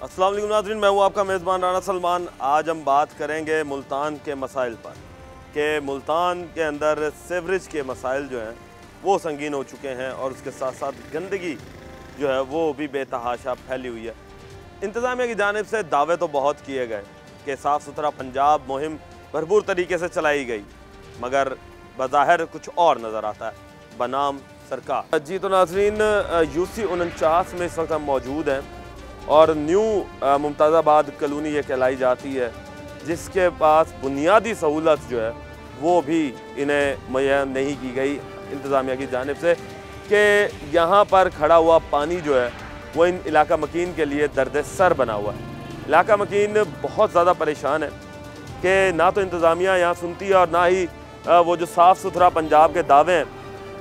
अस्सलाम वालेकुम नाज़रीन, मैं हूँ आपका मेज़बान राना सलमान। आज हम बात करेंगे मुल्तान के मसाइल पर कि मुल्तान के अंदर सीवरेज के मसाइल जो हैं वो संगीन हो चुके हैं और उसके साथ साथ गंदगी जो है वो भी बेतहाशा फैली हुई है। इंतज़ामिया की जानिब से दावे तो बहुत किए गए कि साफ़ सुथरा पंजाब मुहिम भरपूर तरीके से चलाई गई, मगर बज़ाहिर कुछ और नज़र आता है बनाम सरकार। जी तो नाज़रीन, UC 49 में इस वक्त हम मौजूद हैं और न्यू मुमताज़ाबाद कॉलोनी ये कहलाई जाती है, जिसके पास बुनियादी सहूलत जो है वो भी इन्हें मुहैया नहीं की गई इंतज़ामिया की जानिब से कि यहाँ पर खड़ा हुआ पानी जो है वो इन इलाका मकीन के लिए दर्द सर बना हुआ है। इलाका मकीन बहुत ज़्यादा परेशान है कि ना तो इंतज़ामिया यहाँ सुनती है और ना ही वो जो साफ़ सुथरा पंजाब के दावे हैं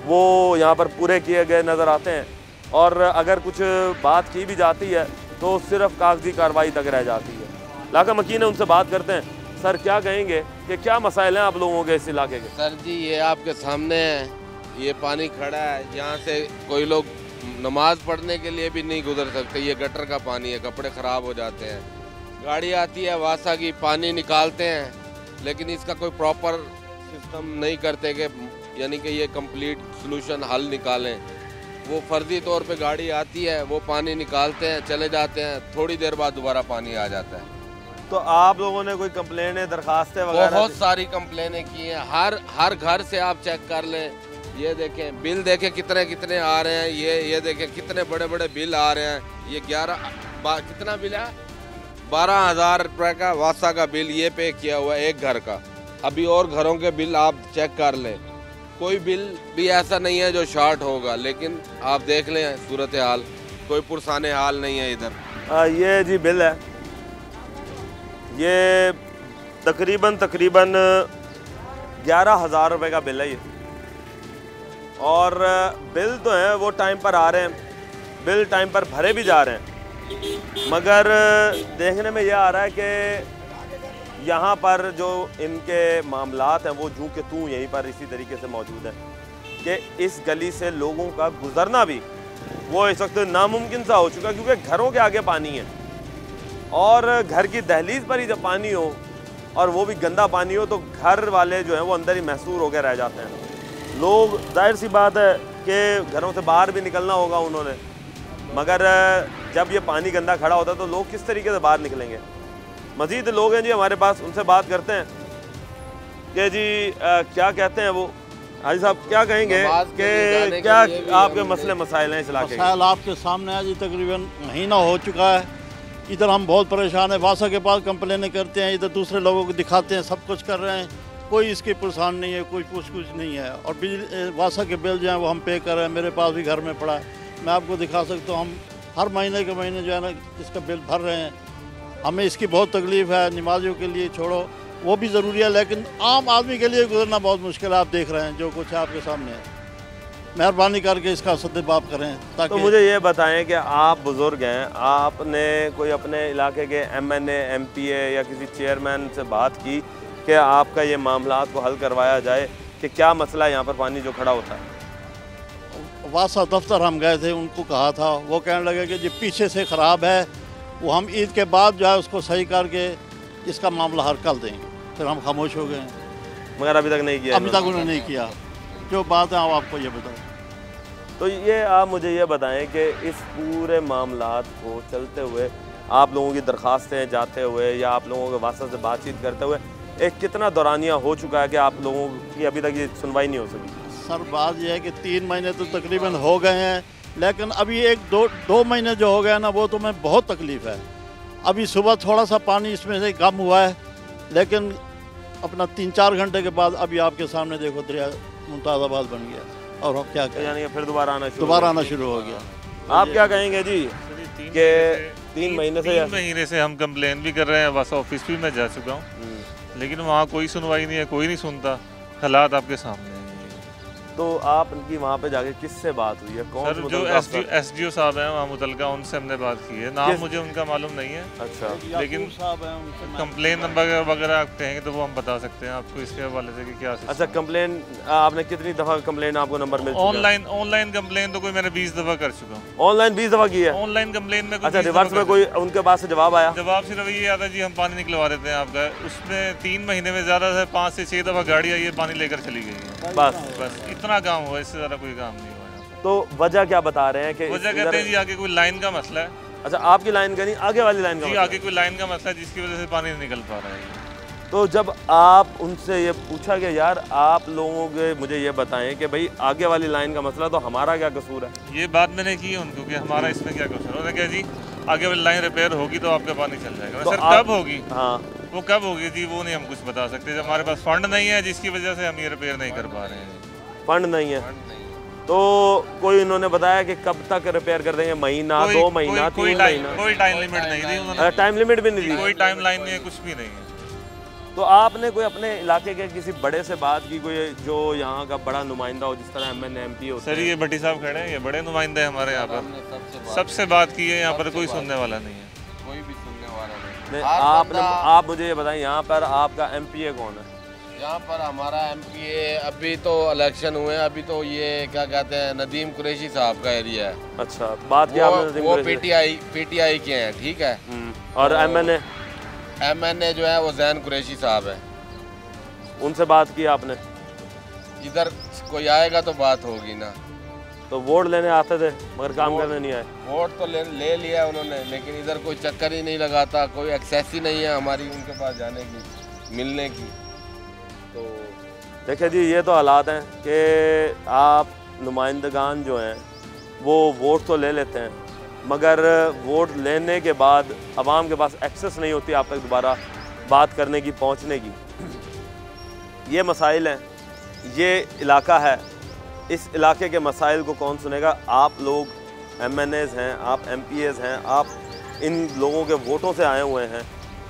वो यहाँ पर पूरे किए गए नज़र आते हैं, और अगर कुछ बात की भी जाती है तो सिर्फ कागजी कार्रवाई तक रह जाती है। इलाका मकीन है, उनसे बात करते हैं। सर क्या कहेंगे कि क्या मसाइल हैं आप लोगों के इस इलाके के? सर जी ये आपके सामने है, ये पानी खड़ा है, यहाँ से कोई लोग नमाज पढ़ने के लिए भी नहीं गुजर सकते। ये गटर का पानी है, कपड़े ख़राब हो जाते हैं। गाड़ी आती है वासा की, पानी निकालते हैं, लेकिन इसका कोई प्रॉपर सिस्टम नहीं करते कि यानी कि ये कंप्लीट सलूशन हल निकालें। वो फर्जी तौर पे गाड़ी आती है, वो पानी निकालते हैं, चले जाते हैं, थोड़ी देर बाद दोबारा पानी आ जाता है। तो आप लोगों ने कोई कंप्लेनें, दरखास्तें वगैरह? बहुत सारी कंप्लेनें की हैं, हर घर से आप चेक कर लें। ये देखें बिल, देखें कितने कितने आ रहे हैं। ये देखें कितने बड़े बड़े बिल आ रहे हैं। ये कितना बिल है? 12,000 रुपये का वासा का बिल ये पे किया हुआ है एक घर का। अभी और घरों के बिल आप चेक कर लें, कोई बिल भी ऐसा नहीं है जो शॉर्ट होगा, लेकिन आप देख लें सूरत हाल, कोई पुरसाने हाल नहीं है इधर। ये जी बिल है, ये तकरीबन 11,000 रुपये का बिल है ये, और बिल तो हैं वो टाइम पर आ रहे हैं, बिल टाइम पर भरे भी जा रहे हैं, मगर देखने में यह आ रहा है कि यहाँ पर जो इनके मामलात हैं वो जूं के तूं यहीं पर इसी तरीके से मौजूद हैं कि इस गली से लोगों का गुजरना भी वो इस वक्त नामुमकिन सा हो चुका है, क्योंकि घरों के आगे पानी है और घर की दहलीज पर ही जब पानी हो और वो भी गंदा पानी हो तो घर वाले जो हैं वो अंदर ही महसूर होकर रह जाते हैं। लोग, जाहिर सी बात है कि घरों से बाहर भी निकलना होगा उन्होंने, मगर जब ये पानी गंदा खड़ा होता है तो लोग किस तरीके से बाहर निकलेंगे? मज़ीद लोग हैं जी हमारे पास, उनसे बात करते हैं कि जी क्या कहते हैं वो। हाजी साहब क्या कहेंगे कि क्या आपके मसले मसाइल हैं इस इलाके के? मसाइल आपके सामने है जी, तकरीबन महीना हो चुका है। इधर हम बहुत परेशान हैं, वासा के पास कंप्लेनें करते हैं, इधर दूसरे लोगों को दिखाते हैं, सब कुछ कर रहे हैं, कोई इसकी परेशान नहीं है, कोई कुछ नहीं है। और बिजली वासा के बिल जो हैं वो हम पे कर रहे हैं, मेरे पास भी घर में पड़ा है, मैं आपको दिखा सकता हूँ। हम हर महीने के महीने जो है ना इसका बिल भर रहे हैं। हमें इसकी बहुत तकलीफ़ है, नमाजियों के लिए छोड़ो वो भी ज़रूरी है, लेकिन आम आदमी के लिए गुजरना बहुत मुश्किल है। आप देख रहे हैं जो कुछ है आपके सामने है, मेहरबानी करके इसका सद्देबाब करें। ताकि तो मुझे ये बताएं कि आप बुज़ुर्ग हैं, आपने कोई अपने इलाके के MNA MPA या किसी चेयरमैन से बात की कि आपका ये मामलात को हल करवाया जाए कि क्या मसला है यहाँ पर पानी जो खड़ा होता है? वासा दफ्तर हम गए थे, उनको कहा था, वो कहने लगे कि जो पीछे से ख़राब है वो हम ईद के बाद जो है उसको सही करके इसका मामला हल कर देंगे। फिर हम खामोश हो गए हैं, मगर अभी तक नहीं किया। अभी तक उन्होंने नहीं किया। जो बात है आप आपको ये बताएं। तो ये आप मुझे ये बताएं कि इस पूरे मामलात को चलते हुए आप लोगों की दरखास्तें जाते हुए या आप लोगों के वास्ते से बातचीत करते हुए एक कितना दौरानिया हो चुका है कि आप लोगों की अभी तक ये सुनवाई नहीं हो सकी? सर बात यह है कि 3 महीने तो तकरीबन हो गए हैं, लेकिन अभी दो महीने जो हो गया ना वो तो मैं बहुत तकलीफ़ है। अभी सुबह थोड़ा सा पानी इसमें से कम हुआ है, लेकिन अपना 3-4 घंटे के बाद अभी आपके सामने देखो दरिया मुमताज़ाबाद बन गया, और अब क्या करें, यानी फिर दोबारा आना शुरू हो गया। आप क्या कहेंगे जी कि 3 महीने से हम कंप्लेन भी कर रहे हैं, वासा ऑफिस भी मैं जा चुका हूँ, लेकिन वहाँ कोई सुनवाई नहीं है, कोई नहीं सुनता। हालात आपके सामने हैं। तो आपकी वहाँ पे जाके किससे बात हुई है? कौन सर से जो मुतलका अफसर? एसडीओ साहब हैं वहाँ मुतलका, उनसे हमने बात की है। नाम मुझे उनका मालूम नहीं है, अच्छा, लेकिन साहब हैं उनसे मैं- कंप्लेन नंबर वगैरह आप कहेंगे तो वो हम बता सकते हैं आपको इसके हवाले से कि क्या system अच्छा। है। कंप्लेन आपने कितनी दफ़ा कंप्लेन आपको नंबर मिल चुका है? ऑनलाइन कंप्लेन तो कोई मैंने 20 दफ़ा कर चुका हूँ। ऑनलाइन 20 दफ़ा की है? ऑनलाइन कंप्लेन में कोई अच्छा, 20 रिवर्स दफ़ा में कर कोई उनके पास से जवाब आया? जवाब सिर्फ ये आता है जी हम पानी निकलवा देते हैं आपका। उसमें 3 महीने में ज़्यादा से 5 से 6 दफ़ा गाड़ी आई है, पानी लेकर चली गई है। बस इतना काम हुआ, इससे ज़्यादा कोई काम नहीं हुआ यहाँ पे। तो वजह क्या बता रहे हैं कि वजह कहते हैं जी आगे कोई लाइन का मसला है अच्छा, आपकी लाइन का नहीं, आगे वाली लाइन का जी, मसला आगे कोई लाइन का मसला है जिसकी वजह से पानी नहीं निकल पा रहा है। है। तो जब आप उनसे ये पूछा कि यार आप लोगों के मुझे ये बताएं कि भाई आगे वाली लाइन का मसला, तो हमारा क्या कसूर है? ये बात मैंने की है उनको कि हमारा इसमें क्या कसूर है। उन्होंने कहा जी आगे वाली लाइन रिपेयर होगी तो आपका पानी चल जाएगा। तो सर आप- कब होगी? हाँ, वो कब होगी जी वो नहीं हम कुछ बता सकते, जब हमारे पास फंड नहीं है जिसकी वजह से हम ये रिपेयर नहीं कर पा रहे हैं। फंड नहीं है तो कोई इन्होंने बताया कि कब तक रिपेयर कर देंगे? महीना, 2 महीना, 3 महीना? कोई टाइम लिमिट नहीं दी उन्होंने, टाइम लिमिट भी नहीं दी? कोई टाइम लाइन नहीं है, कुछ भी नहीं है। तो आपने कोई अपने इलाके के किसी बड़े से बात की, कोई जो यहाँ का बड़ा नुमाइंदा हो, जिस तरह MNA MP होते सर हैं? ये भट्टी साहब खड़े हैं, ये बड़े नुमाइंदे हैं हमारे यहाँ पर। हमने सबसे बात की है, यहाँ पर कोई सुनने वाला नहीं है। कोई भी सुनने वाला नहीं। नहीं, हर आप मुझे ये बताएं यहाँ पर आपका MPA कौन है? यहाँ पर हमारा MPA अभी तो इलेक्शन हुए हैं, अभी तो ये क्या कहते हैं नदीम कुरैशी साहब का एरिया है। अच्छा, बात किया आपने नदीम वो कुरैशी? PTI के हैं, ठीक है। और MNA जो है वो जैन कुरैशी साहब है। उनसे बात की आपने? इधर कोई आएगा तो बात होगी ना। तो वोट लेने आते थे मगर काम करने नहीं आए? वोट तो ले लिया उन्होंने, लेकिन इधर कोई चक्कर ही नहीं लगाता, कोई एक्सेस ही नहीं है हमारी उनके पास जाने की, मिलने की। तो देखिए जी, ये तो हालात हैं कि आप नुमाइंदगान जो हैं वो वोट तो ले लेते हैं, मगर वोट लेने के बाद आवाम के पास एक्सेस नहीं होती आप तक दोबारा बात करने की, पहुंचने की। ये मसाइल हैं, ये इलाका है, इस इलाके के मसाइल को कौन सुनेगा? आप लोग MNAs हैं, आप MPAs हैं, आप इन लोगों के वोटों से आए हुए हैं,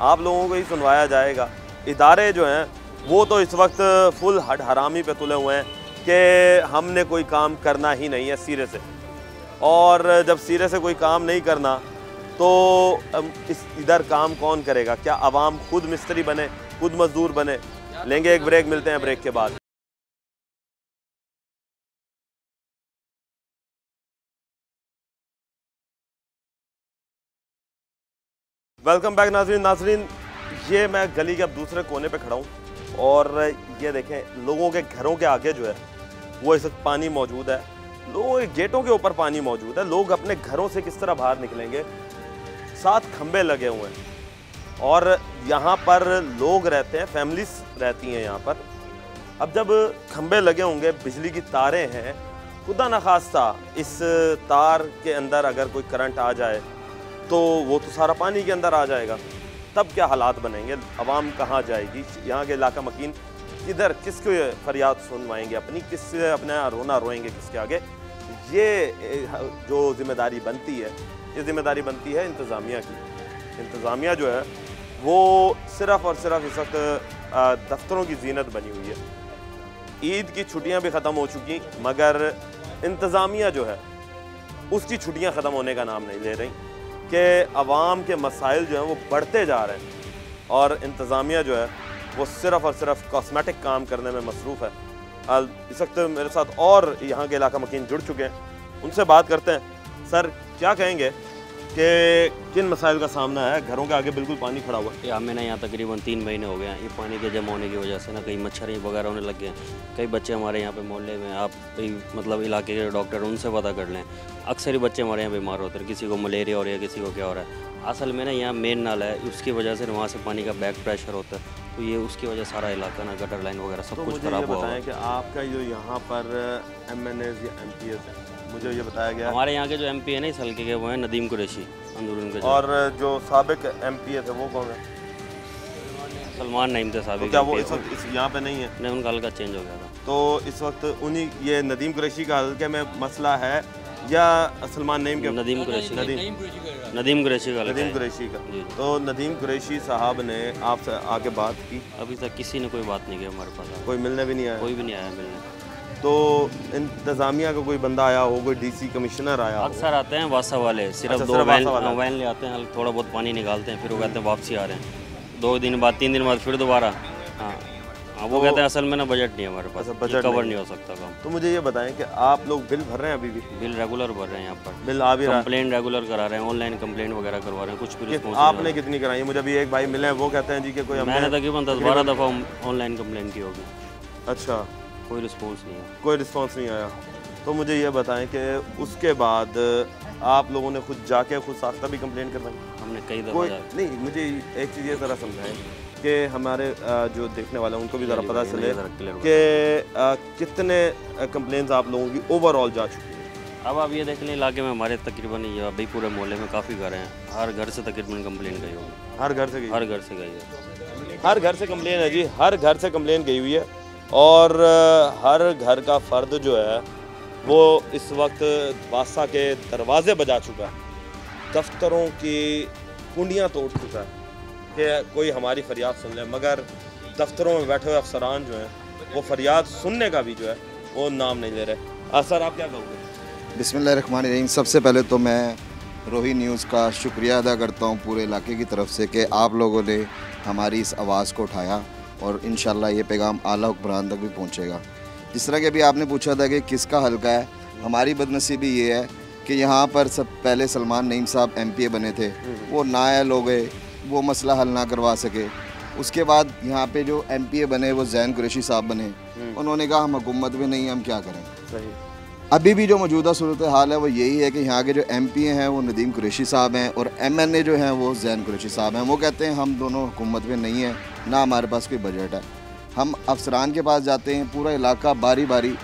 आप लोगों को ही सुनवाया जाएगा। इदारे जो हैं वो तो इस वक्त फुल हरामी पे तुले हुए हैं कि हमने कोई काम करना ही नहीं है सिरे से, और जब सिरे से कोई काम नहीं करना तो इधर काम कौन करेगा? क्या आवाम खुद मिस्त्री बने, खुद मजदूर बने? लेंगे एक ब्रेक, मिलते हैं ब्रेक के बाद। वेलकम बैक नाजरीन, ये मैं गली के अब दूसरे कोने पे खड़ा हूँ और ये देखें लोगों के घरों के आगे जो है वो इस वक्त पानी मौजूद है, लोगों के गेटों के ऊपर पानी मौजूद है। लोग अपने घरों से किस तरह बाहर निकलेंगे? 7 खंबे लगे हुए हैं और यहाँ पर लोग रहते हैं, फैमिलीज रहती हैं यहाँ पर। अब जब खंबे लगे होंगे, बिजली की तारें हैं, खुदा न खास्ता इस तार के अंदर अगर कोई करंट आ जाए तो वो तो सारा पानी के अंदर आ जाएगा। तब क्या हालात बनेंगे? आवाम कहाँ जाएगी? यहाँ के इलाका मकीन किधर, किसको फरियाद सुनवाएंगे अपनी, किससे अपना रोना रोएंगे किसके आगे? ये जो जिम्मेदारी बनती है, ये जिम्मेदारी बनती है इंतज़ामिया की। इंतज़ामिया जो है वो सिर्फ़ और सिर्फ इस वक्त दफ्तरों की जीनत बनी हुई है। ईद की छुट्टियां भी ख़त्म हो चुकी, मगर इंतज़ामिया जो है उसकी छुट्टियां ख़त्म होने का नाम नहीं ले रही कि अवाम के मसाइल जो हैं वो बढ़ते जा रहे हैं और इंतज़ामिया जो है वो सिर्फ़ और सिर्फ कॉस्मेटिक काम करने में मसरूफ़ है। इस वक्त मेरे साथ और यहाँ के इलाका मकीन जुड़ चुके हैं, उनसे बात करते हैं। सर, क्या कहेंगे कि किन मसाइल का सामना है? घरों के आगे बिल्कुल पानी खड़ा हुआ है। हमें ना यहाँ तकरीबन 3 महीने हो गए हैं। ये पानी के जमा होने की वजह से ना कई मच्छर वगैरह होने लग गए हैं। कई बच्चे हमारे यहाँ पे मोहल्ले में, आप मतलब इलाके के डॉक्टर उनसे पता कर लें, अक्सर ही बच्चे हमारे यहाँ बीमार होते हैं। किसी को मलेरिया हो रहा है, किसी को क्या हो रहा है। असल में ना यहाँ मेन नाला है, उसकी वजह से वहाँ से पानी का बैक प्रेशर होता है, तो ये उसकी वजह सारा इलाका ना गटर लाइन वगैरह सब कुछ खराब हुआ है। कि आपका जो यहाँ पर MNAs या MPAs है, मुझे ये बताया गया हमारे यहाँ के जो MP है ना इस हल्के के वो हैं नदीम कुरैशी अंदरून के। और जो साबिक MPA थे वो कौन है? सलमान नईम थे साबिक। तो क्या वो इस वक्त यहाँ पे नहीं है? नहीं, उनका हल्का चेंज हो गया था। तो इस वक्त उन्हीं ये नदीम कुरैशी का हल्के में मसला है या सलमान नईम के? नदीम कुरैशी का नदीम कुरैशी का। तो नदीम कुरैशी साहब ने आपसे आके बात की? अभी तक किसी ने कोई बात नहीं की हमारे पास। कोई मिलने भी नहीं आया? कोई भी नहीं आया मिलने। तो इंतज़ामिया का कोई बंदा आया हो, कोई डीसी कमिश्नर आया हो? अक्सर आते हैं वासा वाले, सिर्फ अच्छा, 2 सिर्फ वैन वासा वाला। वैन ले आते हैं, थोड़ा बहुत पानी निकालते हैं, फिर वो कहते हैं वापसी आ रहे हैं। 2 दिन बाद 3 दिन बाद फिर दोबारा। हाँ हाँ, वो कहते हैं असल में ना बजट नहीं है हमारे पास, अच्छा, बजट कवर नहीं। नहीं हो सकता काम। तो मुझे ये बताएं कि आप लोग बिल भर रहे हैं अभी भी? बिल रेगुलर भर रहे हैं यहाँ पर, बिल आ भी रहा है? कंप्लेन रेगुलर करा रहे हैं, ऑनलाइन कंप्लेंट वगैरह करवा रहे हैं, कुछ भी कि रिस्पॉन्स आपने कितनी कराई है? मुझे अभी एक भाई मिले हैं, वो कहते हैं जी कि कोई मैंने हमने तकरीबन 10-12 दफ़ा ऑनलाइन कंप्लेन की होगी, अच्छा, कोई रिस्पॉन्स नहीं है। कोई रिस्पांस नहीं आया। तो मुझे ये बताएं कि उसके बाद आप लोगों ने खुद जाके खुद साख्ता भी कंप्लेन करवाई? हमने कई कोई दफ़ा नहीं, मुझे एक चीज़ ये ज़रा समझाएं कि हमारे जो देखने वाले हैं उनको भी ज़रा पता चले कि कितने कंप्लेंट्स आप लोगों की ओवरऑल जा चुकी हैं। अब आप ये देख लें, इलाके में हमारे तकरीबन ये अभी पूरे मोहल्ले में काफ़ी घर हैं, हर घर से तकरीबन कंप्लेन गई होगी, हर घर से गई? हर घर से गई है। हर घर से कंप्लेन है जी, हर घर से कंप्लेन गई हुई है। और हर घर का फ़र्द जो है वो इस वक्त वासा के दरवाजे बजा चुका है, दफ्तरों की कुंडियाँ तोड़ चुका है कि कोई हमारी फरियाद सुन ले, मगर दफ्तरों में बैठे हुए अफसरान जो हैं वो फरियाद सुनने का भी जो है वो नाम नहीं ले रहे। सर आप क्या कहोगे? बिस्मिल्लाहिर्रहमानिर्रहीम। सबसे पहले तो मैं रोही न्यूज़ का शुक्रिया अदा करता हूँ पूरे इलाके की तरफ से कि आप लोगों ने हमारी इस आवाज़ को उठाया और इंशाल्लाह ये पैगाम आला हुक्मरान तक भी पहुँचेगा। जिस तरह के अभी आपने पूछा था कि किसका हल्का है, हमारी बदनसीबी ये है कि यहाँ पर सब पहले सलमान नईम साहब MPA बने थे, वो नाअहल हो गए, वो मसला हल ना करवा सके। उसके बाद यहाँ पे जो MPA बने वो जैन कुरैशी साहब बने, उन्होंने कहा हम हुकूमत में नहीं, हम क्या करें। सही। अभी भी जो मौजूदा सूरत हाल है वो यही है कि यहाँ के जो MPA हैं वो नदीम कुरैशी साहब हैं और MNA जो हैं वो जैन कुरैशी साहब हैं। वो कहते हैं हम दोनों हुकूमत में नहीं हैं, ना हमारे पास कोई बजट है। हम अफसरान के पास जाते हैं, पूरा इलाका बारी बारी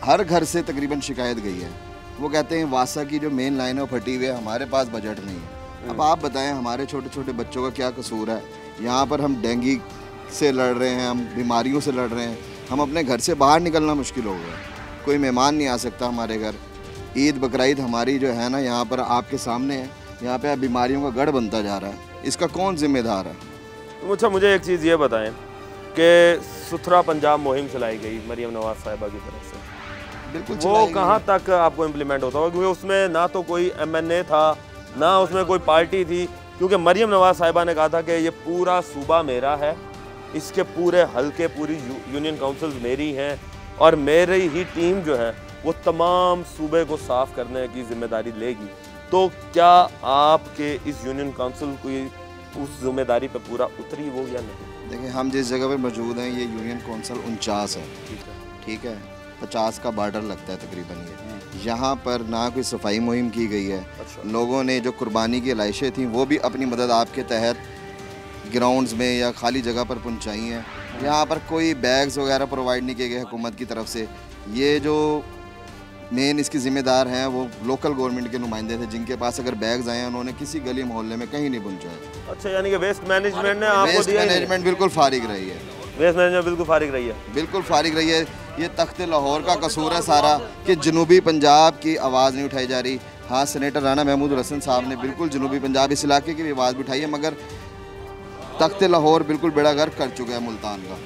हर घर से तकरीबन शिकायत गई है। वो कहते हैं वासा की जो मेन लाइन है वो फटी हुई है, हमारे पास बजट नहीं है। अब आप बताएं हमारे छोटे छोटे बच्चों का क्या कसूर है? यहाँ पर हम डेंगू से लड़ रहे हैं, हम बीमारियों से लड़ रहे हैं, हम अपने घर से बाहर निकलना मुश्किल हो गया, कोई मेहमान नहीं आ सकता हमारे घर। ईद बकरीद हमारी जो है ना यहाँ पर आपके सामने है, यहाँ पे बीमारियों का गढ़ बनता जा रहा है, इसका कौन जिम्मेदार है? अच्छा, मुझे एक चीज़ ये बताएं कि सुथरा पंजाब मुहिम चलाई गई मरियम नवाज साहिबा की तरफ से, बिल्कुल वो कहाँ तक आपको इम्प्लीमेंट होता होगा? क्योंकि उसमें ना तो कोई MNA था, ना उसमें कोई पार्टी थी, क्योंकि मरियम नवाज साहिबा ने कहा था कि ये पूरा सूबा मेरा है, इसके पूरे हल्के पूरी यूनियन काउंसिल्स मेरी हैं और मेरी ही टीम जो है वो तमाम सूबे को साफ़ करने की जिम्मेदारी लेगी। तो क्या आपके इस यूनियन काउंसिल की उस जिम्मेदारी पे पूरा उतरी वो या नहीं? देखिए, हम जिस जगह पर मौजूद हैं ये यूनियन काउंसिल 49 है, ठीक है, 50 का बॉर्डर लगता है तकरीबन ये। यहाँ पर ना कोई सफाई मुहिम की गई है। अच्छा। लोगों ने जो कुर्बानी की लाइशें थी वो भी अपनी मदद आपके तहत ग्राउंड्स में या खाली जगह पर पहुँचाई हैं। यहाँ पर कोई बैग्स वगैरह प्रोवाइड नहीं किए गए हुकूमत की तरफ से। ये जो मेन इसके ज़िम्मेदार हैं वो लोकल गवर्नमेंट के नुमाइंदे थे, जिनके पास अगर बैग्स आए हैं उन्होंने किसी गली मोहल्ले में कहीं नहीं पहुँचाए। अच्छा, यानी कि वेस्ट मैनेजमेंट ने आपको वेस्ट दिया? मैनेजमेंट बिल्कुल फारिग रही है, वेस्ट मैनेजमेंट बिल्कुल फारिग रही है, बिल्कुल फारिग रही है। ये तख्त लाहौर का कसूर है सारा कि जनूबी पंजाब की आवाज़ नहीं उठाई जा रही। हाँ, सेनेटर राना महमूद हसन साहब ने बिल्कुल जनूबी पंजाब इस इलाके की भी आवाज़ उठाई है, मगर तख्त लाहौर बिल्कुल बेड़ा गर्क कर चुका है मुल्तान का।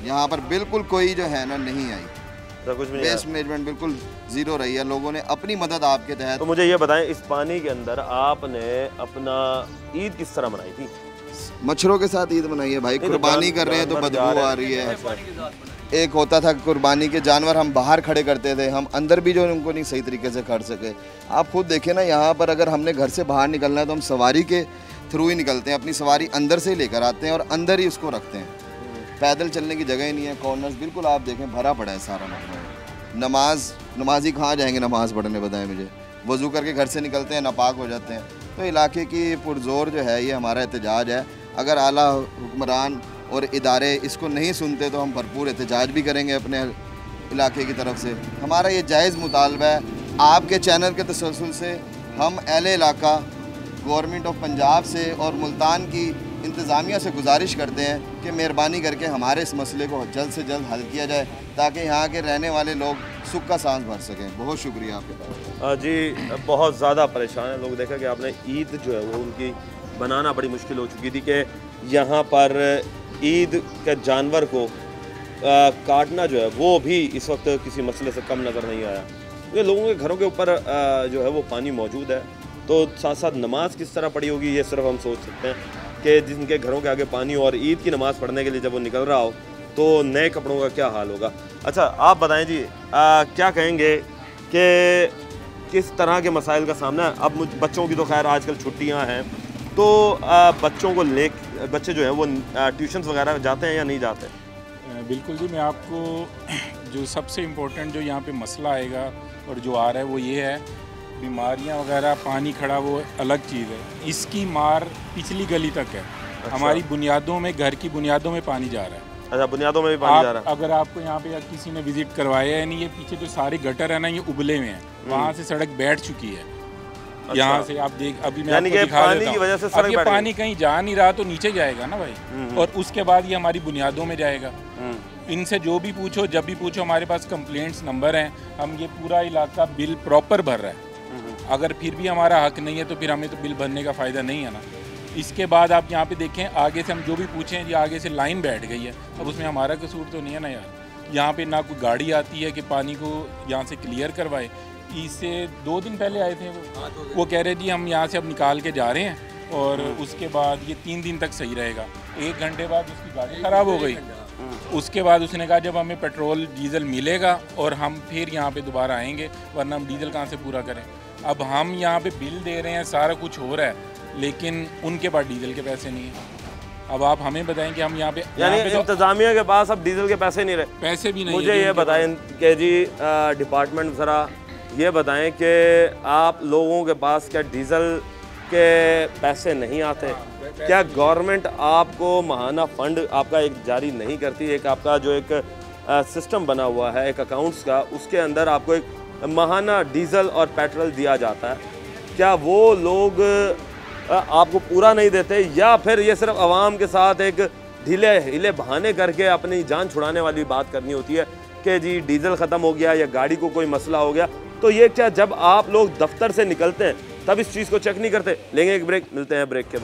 यहाँ पर बिल्कुल कोई जो है ना नहीं आई, कुछ भी नहीं वेस्ट मैनेजमेंट बिल्कुल ज़ीरो रही है। लोगों ने अपनी मदद आपके तहत। तो मुझे ये बताएं, इस पानी के अंदर आपने अपना ईद किस तरह मनाई थी? मच्छरों के साथ ईद मनाई है भाई, कुर्बानी कर रहे हैं तो बदबू आ रही है। एक होता था कुर्बानी के जानवर हम बाहर खड़े करते थे, हम अंदर भी जो उनको नहीं सही तरीके से कर सके। आप खुद देखें ना, यहाँ पर अगर हमने घर से बाहर निकलना है तो हम सवारी के थ्रू ही निकलते हैं, अपनी सवारी अंदर से ही लेकर आते हैं और अंदर ही उसको रखते हैं। पैदल चलने की जगह ही नहीं है, कॉर्नर्स बिल्कुल आप देखें भरा पड़ा है सारा। नमाजी कहाँ जाएंगे नमाज़ पढ़ने, बताएं मुझे। वज़ू करके घर से निकलते हैं, नापाक हो जाते हैं। तो इलाके की पुरजोर जो है ये हमारा एहतजाज है। अगर आला हुक्मरान और इदारे इसको नहीं सुनते तो हम भरपूर एहतजाज भी करेंगे अपने इलाके की तरफ से। हमारा ये जायज़ मुतालबा है। आपके चैनल के तसलसल से हम अहले इलाका गवर्नमेंट ऑफ पंजाब से और मुल्तान की इंतज़ामिया से गुजारिश करते हैं कि मेहरबानी करके हमारे इस मसले को जल्द से जल्द हल किया जाए ताकि यहाँ के रहने वाले लोग सुख का सांस भर सकें। बहुत शुक्रिया आपके। जी, बहुत ज़्यादा परेशान है लोग। देखा कि आपने ईद जो है वो उनकी बनाना बड़ी मुश्किल हो चुकी थी कि यहाँ पर ईद के जानवर को काटना जो है वो भी इस वक्त किसी मसले से कम नज़र नहीं आया। ये लोगों के घरों के ऊपर जो है वो पानी मौजूद है, तो साथ साथ नमाज किस तरह पढ़ी होगी ये सिर्फ हम सोच सकते हैं कि जिनके घरों के आगे पानी और ईद की नमाज़ पढ़ने के लिए जब वो निकल रहा हो तो नए कपड़ों का क्या हाल होगा। अच्छा आप बताएं जी, क्या कहेंगे कि किस तरह के मसाइल का सामना है। अब बच्चों की तो खैर आजकल छुट्टियां हैं, तो बच्चों को बच्चे जो हैं वो ट्यूशन्स वगैरह जाते हैं या नहीं जाते? बिल्कुल जी, मैं आपको जो सबसे इम्पोर्टेंट जो यहाँ पे मसला आएगा और जो आ रहा है वो ये है, बीमारियाँ वगैरह, पानी खड़ा वो अलग चीज़ है, इसकी मार पिछली गली तक है। अच्छा। हमारी बुनियादों में, घर की बुनियादों में पानी जा रहा है। अच्छा, बुनियादों में भी पानी जा रहा है। अगर आपको यहाँ पे किसी ने विजिट करवाया है नहीं, ये पीछे जो सारे गटर है ना ये उबले हुए हैं, वहाँ से सड़क बैठ चुकी है। अच्छा। यहाँ से आप देख, अभी मैं यानी आपको कि दिखा पानी देता की हूँ। वजह से अब सड़क ये बैठ पानी कहीं जा नहीं रहा तो नीचे जाएगा ना भाई, और उसके बाद ये हमारी बुनियादों में जाएगा। इनसे जो भी पूछो, जब भी पूछो, हमारे पास कंप्लेंट्स नंबर हैं, हम ये पूरा इलाका बिल प्रॉपर भर रहा है। अगर फिर भी हमारा हक नहीं है तो फिर हमें तो बिल भरने का फ़ायदा नहीं है ना। इसके बाद आप यहाँ पे देखें, आगे से हम जो भी पूछें, ये आगे से लाइन बैठ गई है, अब उसमें हमारा कसूर तो नहीं है ना यार। यहाँ पे ना कोई गाड़ी आती है कि पानी को यहाँ से क्लियर करवाए। इससे 2 दिन पहले आए थे वो कह रहे जी हम यहाँ से अब निकाल के जा रहे हैं और उसके बाद ये 3 दिन तक सही रहेगा। 1 घंटे बाद उसकी गाड़ी ख़राब हो गई। उसके बाद उसने कहा जब हमें पेट्रोल डीजल मिलेगा और हम फिर यहाँ पे दोबारा आएंगे, वरना हम डीजल कहाँ से पूरा करें। अब हम यहाँ पे बिल दे रहे हैं, सारा कुछ हो रहा है, लेकिन उनके पास डीजल के पैसे नहीं हैं। अब आप हमें बताएं कि हम यहाँ पे यानी इंतजामिया के पास अब डीजल के पैसे नहीं रहे, पैसे भी नहीं। मुझे ये बताएं कि जी डिपार्टमेंट ज़रा ये बताएं कि आप लोगों के पास क्या डीजल के पैसे नहीं आते? क्या गवर्नमेंट आपको माहाना फ़ंड आपका एक जारी नहीं करती? एक आपका जो एक सिस्टम बना हुआ है एक अकाउंट्स का, उसके अंदर आपको एक माहाना डीजल और पेट्रोल दिया जाता है, क्या वो लोग आपको पूरा नहीं देते, या फिर ये सिर्फ आवाम के साथ एक ढीले बहाने करके अपनी जान छुड़ाने वाली बात करनी होती है कि जी डीजल ख़त्म हो गया या गाड़ी को कोई मसला हो गया? तो ये क्या जब आप लोग दफ्तर से निकलते हैं तब इस चीज़ को चेक नहीं करते? लेंगे एक ब्रेक, मिलते हैं ब्रेक के बाद।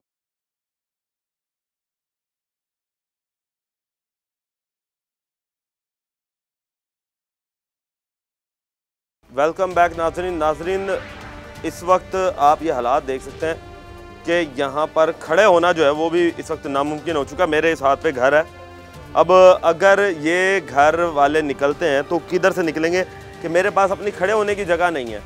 वेलकम बैक नाजरीन, इस वक्त आप ये हालात देख सकते हैं कि यहाँ पर खड़े होना जो है वो भी इस वक्त नामुमकिन हो चुका। मेरे इस हाथ पे घर है, अब अगर ये घर वाले निकलते हैं तो किधर से निकलेंगे कि मेरे पास अपनी खड़े होने की जगह नहीं है।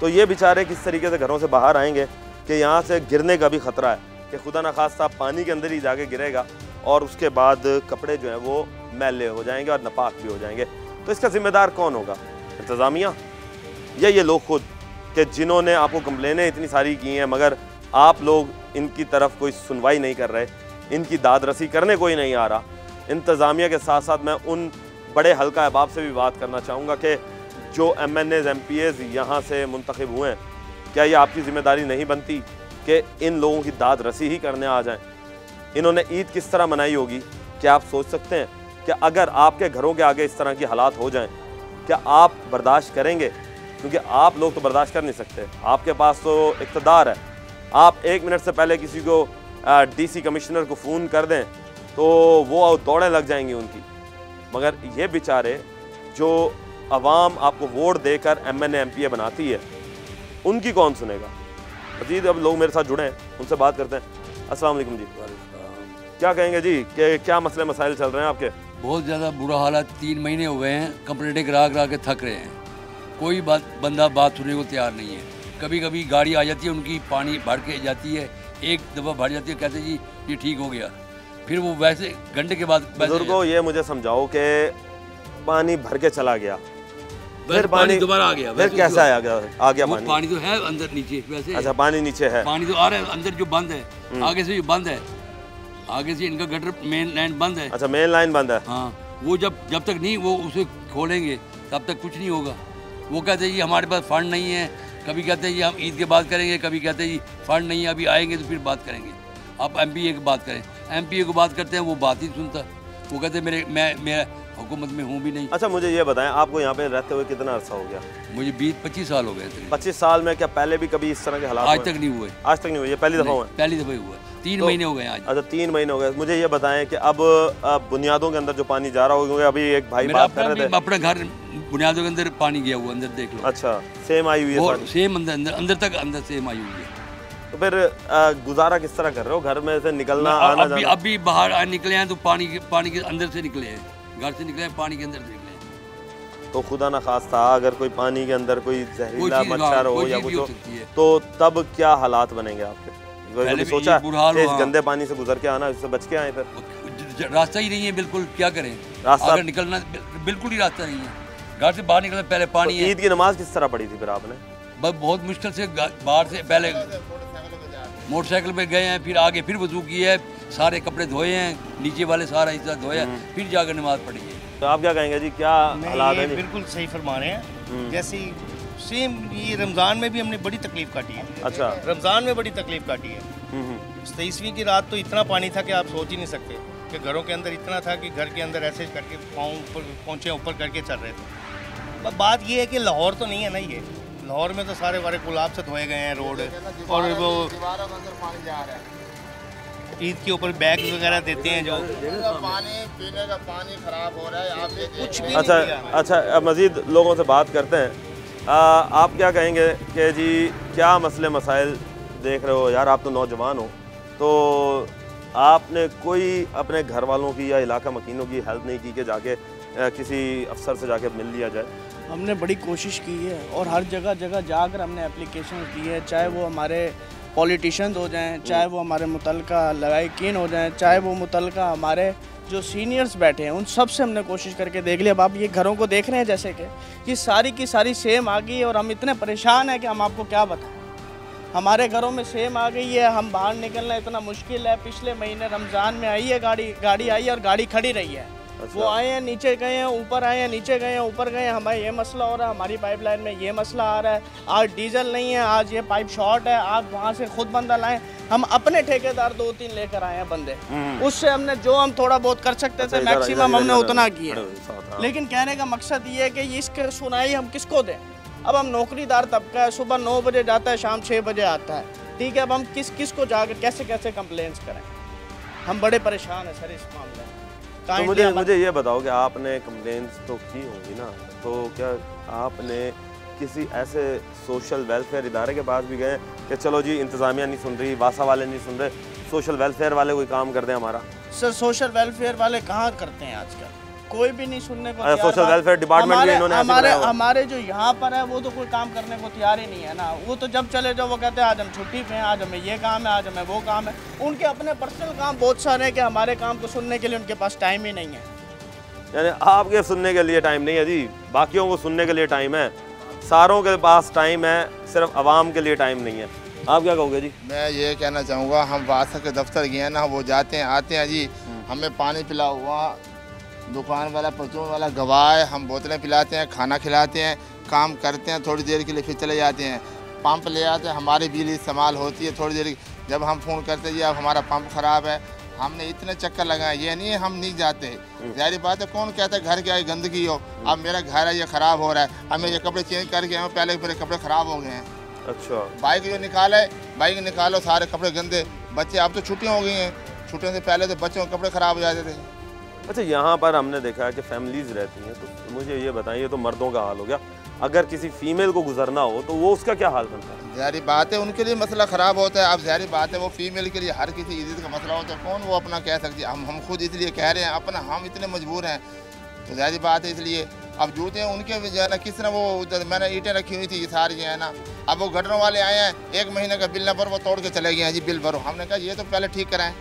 तो ये बेचारे किस तरीके से घरों से बाहर आएंगे कि यहाँ से गिरने का भी ख़तरा है कि खुदा न खास्ता पानी के अंदर ही जाके गिरेगा और उसके बाद कपड़े जो हैं वो मैले हो जाएंगे और नापाक भी हो जाएंगे। तो इसका ज़िम्मेदार कौन होगा? इंतज़ामिया या ये लोग खुद कि जिन्होंने आपको कंप्लेनें इतनी सारी की हैं मगर आप लोग इनकी तरफ कोई सुनवाई नहीं कर रहे, इनकी दाद रसी करने कोई नहीं आ रहा। इंतज़ामिया के साथ साथ मैं उन बड़े हल्का अहबाब से भी बात करना चाहूँगा कि जो MNAs MPAs यहाँ से मुंतखब हुए हैं, क्या ये आपकी ज़िम्मेदारी नहीं बनती कि इन लोगों की दाद रसी ही करने आ जाएं? इन्होंने ईद किस तरह मनाई होगी? क्या आप सोच सकते हैं कि अगर आपके घरों के आगे इस तरह की हालात हो जाएं, क्या आप बर्दाश्त करेंगे? क्योंकि आप लोग तो बर्दाश्त कर नहीं सकते, आपके पास तो इक़्तिदार है। आप 1 मिनट से पहले किसी को DC कमिश्नर को फ़ोन कर दें तो वो दौड़ें लग जाएंगी उनकी, मगर ये बेचारे जो अवाम आपको वोट देकर MNA MPA बनाती है, उनकी कौन सुनेगा? मज़ीद अब लोग मेरे साथ जुड़े हैं, उनसे बात करते हैं। अस्सलाम वालेकुम जी, क्या कहेंगे जी कि क्या मसले मसाइल चल रहे हैं आपके? बहुत ज़्यादा बुरा हाल है। 3 महीने हो गए हैं, कंप्लेंटें करा के थक रहे हैं, कोई बंदा बात सुनने को तैयार नहीं है। कभी कभी गाड़ी आ जाती है, उनकी पानी भर के जाती है, एक दफ़ा भर जाती है, कहते जी ये ठीक हो गया, फिर वो वैसे घंटे के बाद। बुजुर्गों ये मुझे समझाओ कि पानी भर के चला गया, फिर पानी दोबारा आ गया, फिर कैसे आ गया पानी तो है अंदर नीचे वैसे। अच्छा, पानी नीचे है, पानी तो आ रहा है अंदर, जो बंद है आगे से, जो बंद है आगे से, इनका गटर मेन लाइन बंद है। अच्छा, मेन लाइन बंद है। हाँ, वो जब तक नहीं वो उसे खोलेंगे तब तक कुछ नहीं होगा। वो कहते हैं जी हमारे पास फंड नहीं है, कभी कहते हैं जी हम ईद के बाद करेंगे, कभी कहते हैं जी फंड नहीं है, अभी आएंगे तो फिर बात करेंगे। आप MPA की बात करें, MPA को बात करते हैं, वो बात ही सुनता। वो कहते हैं मैं हुकूमत में हूँ भी नहीं। अच्छा, मुझे ये बताएं, आपको यहाँ पे रहते हुए कितना अर्सा हो गया? मुझे 20-25 साल हो गए। 25 साल में क्या पहले भी कभी इस तरह के हालात आज तक नहीं हुए? आज तक नहीं हुए, ये पहली दफ़ा हुआ? पहली दफ़ा हुआ। 3 महीने हो गए आज। अच्छा 3 महीने हो गए। मुझे ये बताएं कि अब बुनियादों के अंदर जो पानी जा रहा होगा, अभी एक भाई बात कर रहे थे अपने घर बुनियादों के अंदर पानी गया हुआ, अंदर देख लो। अच्छा सेम आई हुई है, सेम अंदर तक अंदर सेम आई हुई है। तो फिर गुजारा किस तरह कर रहे हो? घर में से निकलना आना जाना? अभी बाहर निकले हैं तो पानी के अंदर से निकले हैं, घर से निकले हैं पानी के अंदर से निकले हैं। तो खुदा ना खास्ता अगर कोई पानी के अंदर कोई जहरीला मच्छर हो या कुछ हो तो तब क्या हालात बनेंगे आपके? कभी सोचा कि इस गंदे पानी से गुजर के आना, इससे बच के आए? फिर रास्ता ही नहीं है बिल्कुल, क्या करें? रास्ता अगर निकलना बिल्कुल ही रास्ता नहीं है, घर से बाहर निकलना पहले पानी है। ईद की नमाज किस तरह पढ़ी थी फिर आपने? बहुत मुश्किल से बाहर से पहले मोटरसाइकिल पे गए हैं, फिर आगे फिर वजू किया है, सारे कपड़े धोए हैं, नीचे वाले सारा हिस्सा धोया, फिर जाकर नमाज पढ़ी है। तो आप क्या कहेंगे जी, क्या हालात हैं? बिल्कुल सही फरमा रहे हैं। जैसे सेम ये रमज़ान में भी हमने बड़ी तकलीफ काटी है। अच्छा रमज़ान में बड़ी तकलीफ काटी है। 23वीं की रात तो इतना पानी था कि आप सोच ही नहीं सकते, कि घरों के अंदर इतना था कि घर के अंदर ऐसे करके पाँव ऊपर पहुँचे ऊपर करके चल रहे थे। बात ये है कि लाहौर तो नहीं है ना, ये लाहौर में तो सारे वारे गुलाब से धोए गए हैं रोड, और वो ईद के ऊपर बैग वगैरह देते हैं जो पानी पीने का पानी खराब हो रहा है, आप कुछ भी अच्छा मज़ीद लोगों से बात करते हैं। आप क्या कहेंगे कि जी क्या मसले मसाइल देख रहे हो? यार आप तो नौजवान हो, तो आपने कोई अपने घर वालों की या इलाका मकीनों की हेल्प नहीं की कि जाके किसी अफसर से जाके मिल लिया जाए? हमने बड़ी कोशिश की है और हर जगह जगह जाकर हमने एप्लीकेशन दी है, चाहे वो हमारे पॉलिटिशियंस हो जाएं, चाहे वो हमारे मुतलका लगाईकीन हो जाएं, चाहे वो मुतलका हमारे जो सीनियर्स बैठे हैं, उन सब से हमने कोशिश करके देख लिया। अब आप ये घरों को देख रहे हैं जैसे कि ये सारी की सारी सेम आ गई है और हम इतने परेशान हैं कि हम आपको क्या बताएं। हमारे घरों में सेम आ गई है, हम बाहर निकलना इतना मुश्किल है। पिछले महीने रमज़ान में आई है गाड़ी आई है और गाड़ी खड़ी रही है। अच्छा। वो आए हैं, नीचे गए हैं, ऊपर आए हैं, नीचे गए हैं, ऊपर गए हैं, हमारे ये मसला हो रहा है, हमारी पाइपलाइन में ये मसला आ रहा है, आज डीजल नहीं है, आज ये पाइप शॉर्ट है, आप वहाँ से खुद बंदा लाएं। हम अपने ठेकेदार 2-3 लेकर आए हैं बंदे, उससे हमने जो हम थोड़ा बहुत कर सकते थे मैक्सिमम हमने उतना किया। लेकिन कहने का मकसद ये है कि इसके सुनाई हम किसको दें? अब हम नौकरीदार तबका है, सुबह 9 बजे जाता है, शाम 6 बजे आता है, ठीक है। अब हम किसको जाकर कैसे कंप्लेंट्स करें? हम बड़े परेशान हैं सर इस मामले में। तो मुझे ये बताओ कि आपने कंप्लेंट्स तो की होंगी ना, तो क्या आपने किसी ऐसे सोशल वेलफेयर इदारे के पास भी गए कि चलो जी इंतज़ामिया नहीं सुन रही, वासा वाले नहीं सुन रहे, सोशल वेलफेयर वाले कोई काम कर दें हमारा? सर सोशल वेलफेयर वाले कहाँ करते हैं आजकल? कोई भी नहीं सुनने को तैयार। सोशल वेलफेयर डिपार्टमेंट भी इन्होंने हमारे जो यहाँ पर है वो तो कोई काम करने को तैयार ही नहीं है ना। वो तो जब चले जाओ वो कहते हैं आज हम छुट्टी पे हैं, आज हमें ये काम है, आज हमें वो काम है। उनके अपने पर्सनल काम बहुत सारे हैं कि हमारे काम को सुनने के लिए उनके पास टाइम ही नहीं है। यानी आपके सुनने के लिए टाइम नहीं है जी, बाकियों को सुनने के लिए टाइम है, सारों के पास टाइम है, सिर्फ आवाम के लिए टाइम नहीं है। आप क्या कहोगे जी? मैं ये कहना चाहूँगा, हम वासा के दफ्तर गए हैं ना, वो जाते हैं आते हैं जी, हमें पानी पिला हुआ, दुकान वाला परचून वाला गवाह है, हम बोतलें पिलाते हैं, खाना खिलाते हैं, काम करते हैं, थोड़ी देर के लिए फिर चले जाते हैं, पंप ले आते हैं, हमारी बिजली इस्तेमाल होती है थोड़ी देर। जब हम फ़ोन करते हैं जी अब हमारा पंप ख़राब है, हमने इतने चक्कर लगाए, ये नहीं है हम नहीं जाते। ज़ाहिर बात है, कौन कहता है घर के आए गंदगी हो, अब मेरा घर है ये ख़राब हो रहा है, हमें ये कपड़े चेंज करके आए, पहले मेरे कपड़े ख़राब हो गए हैं। अच्छा। बाइक जो निकाला है, बाइक निकालो, सारे कपड़े गंदे, बच्चे अब तो छुट्टियाँ हो गई हैं, छुट्टियों से पहले तो बच्चों के कपड़े ख़राब हो जाते थे। अच्छा, यहाँ पर हमने देखा है कि फैमिलीज़ रहती हैं, तो मुझे ये बताइए, तो मर्दों का हाल हो गया, अगर किसी फीमेल को गुजरना हो तो वो उसका क्या हाल बनता है? ज़ाहिर बात है उनके लिए मसला ख़राब होता है। अब ज़ाहिर बात है वो फीमेल के लिए हर किसी इज्जत का मसला होता है, कौन वो अपना कह सकती है? हम खुद इसलिए कह रहे हैं, अपना हम इतने मजबूर हैं, तो ज़ाहिर बात है इसलिए। अब जूते उनके जो है ना, किस तरह वो मैंने ईंटें रखी हुई थी ये सारी जो है ना, अब वो गटरों वाले आए हैं, 1 महीने का बिल न भरो, वो तोड़ के चले गए हैं जी, बिल भरो। हमने कहा ये तो पहले ठीक कराएं।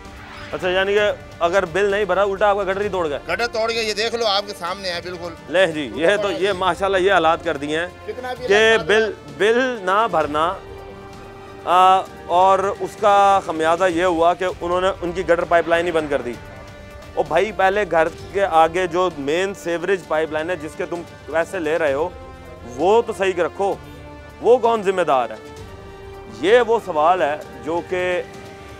अच्छा, यानी कि अगर बिल नहीं भरा उल्टा आपका गटर ही तोड़ गए? गटर तोड़ गए, ये देख लो आपके सामने है बिल्कुल। ले जी, ये माशाल्लाह ये हालात कर दिए हैं कि बिल ना भरना और उसका खमियाजा ये हुआ कि उन्होंने उनकी गटर पाइपलाइन ही बंद कर दी। और भाई पहले घर के आगे जो मेन सेवरेज पाइपलाइन है जिसके तुम पैसे ले रहे हो वो तो सही रखो, वो कौन जिम्मेदार है? ये वो सवाल है जो कि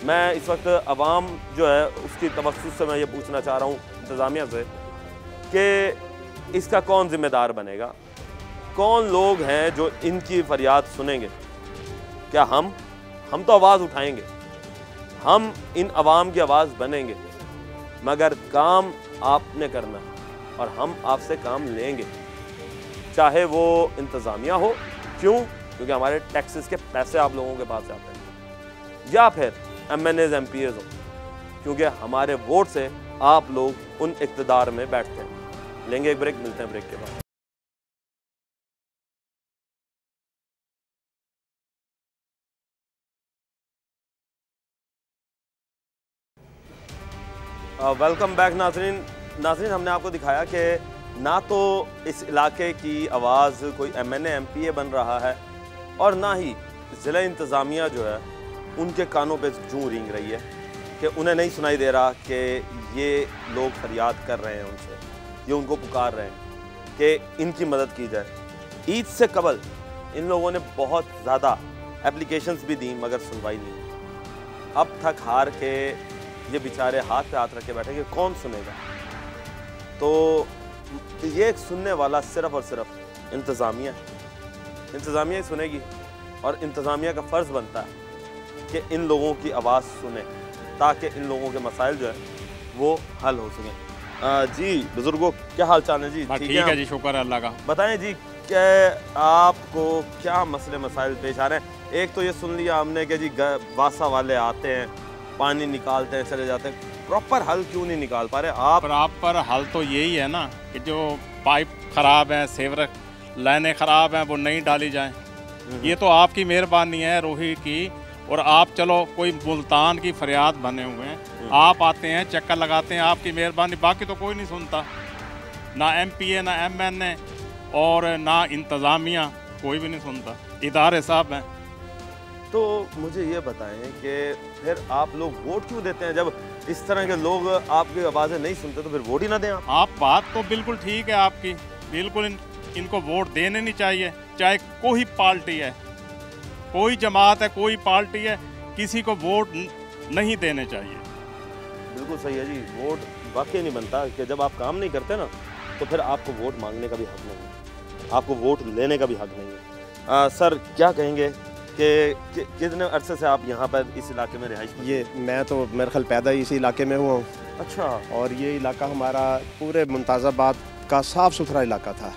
मैं इस वक्त अवाम जो है उसकी तवज्जो से मैं ये पूछना चाह रहा हूँ इंतज़ामिया से कि इसका कौन ज़िम्मेदार बनेगा? कौन लोग हैं जो इनकी फरियाद सुनेंगे? क्या हम तो आवाज़ उठाएंगे, हम इन अवाम की आवाज़ बनेंगे, मगर काम आपने करना है और हम आपसे काम लेंगे, चाहे वो इंतज़ामिया हो। क्यों? क्योंकि हमारे टैक्सेस के पैसे आप लोगों के पास जाते हैं, या फिर MNAs MPAs हो, क्योंकि हमारे वोट से आप लोग उन इक़्तिदार में बैठते हैं। लेंगे एक ब्रेक, मिलते हैं ब्रेक के बाद। वेलकम बैक नाज़रीन, हमने आपको दिखाया कि ना तो इस इलाके की आवाज़ कोई MNA MPA बन रहा है और ना ही ज़िला इंतज़ामिया जो है उनके कानों पे जूं रेंग रही है कि उन्हें नहीं सुनाई दे रहा कि ये लोग फरियाद कर रहे हैं उनसे, ये उनको पुकार रहे हैं कि इनकी मदद की जाए। ईद से कबल इन लोगों ने बहुत ज़्यादा एप्लीकेशंस भी दी मगर सुनवाई नहीं। अब थक हार के ये बेचारे हाथ पे हाथ रख के बैठे कि कौन सुनेगा। तो ये एक सुनने वाला सिर्फ़ और सिर्फ इंतज़ामिया ही सुनेगी और इंतज़ामिया का फ़र्ज़ बनता है कि इन लोगों की आवाज़ सुने ताकि इन लोगों के मसाइल जो है वो हल हो सकें। जी बुज़ुर्गों, क्या हाल चाल है जी? ठीक है जी, शुक्र अल्लाह का। बताएं जी, क्या आपको क्या मसले मसाइल पेश आ रहे हैं? एक तो ये सुन लिया हमने कि जी वासा वाले आते हैं, पानी निकालते हैं, चले जाते हैं, प्रॉपर हल क्यों नहीं निकाल पा रहे आप? प्रॉपर हल तो यही है ना कि जो पाइप ख़राब है, सेवर लाइनें ख़राब हैं, वो नहीं डाली जाएं। ये तो आपकी मेहरबानी है रोही की, और आप चलो कोई मुल्तान की फरियाद बने हुए हैं, आप आते हैं, चक्कर लगाते हैं, आपकी मेहरबानी। बाकी तो कोई नहीं सुनता, ना MPA ना MNA और ना इंतज़ामिया, कोई भी नहीं सुनता, इदारे साहब हैं। तो मुझे ये बताएं कि फिर आप लोग वोट क्यों देते हैं? जब इस तरह के लोग आपकी आवाज़ें नहीं सुनते तो फिर वोट ही ना दें आप। बात तो बिल्कुल ठीक है आपकी, बिल्कुल इनको वोट देने नहीं चाहिए, चाहे कोई पार्टी है, कोई जमात है, कोई पार्टी है, किसी को वोट नहीं देने चाहिए। बिल्कुल सही है जी, वोट वाकई नहीं बनता कि जब आप काम नहीं करते ना तो फिर आपको वोट मांगने का भी हक नहीं है, आपको वोट लेने का भी हक नहीं है। सर क्या कहेंगे कि कितने अरसे से आप यहाँ पर इस इलाके में रिहाइश? ये मैं तो मेरे ख्याल पैदा ही इसी इलाके में हुआ हूँ। अच्छा। और ये इलाका हमारा पूरे मुमताज़ाबाद का साफ़ सुथरा इलाका था,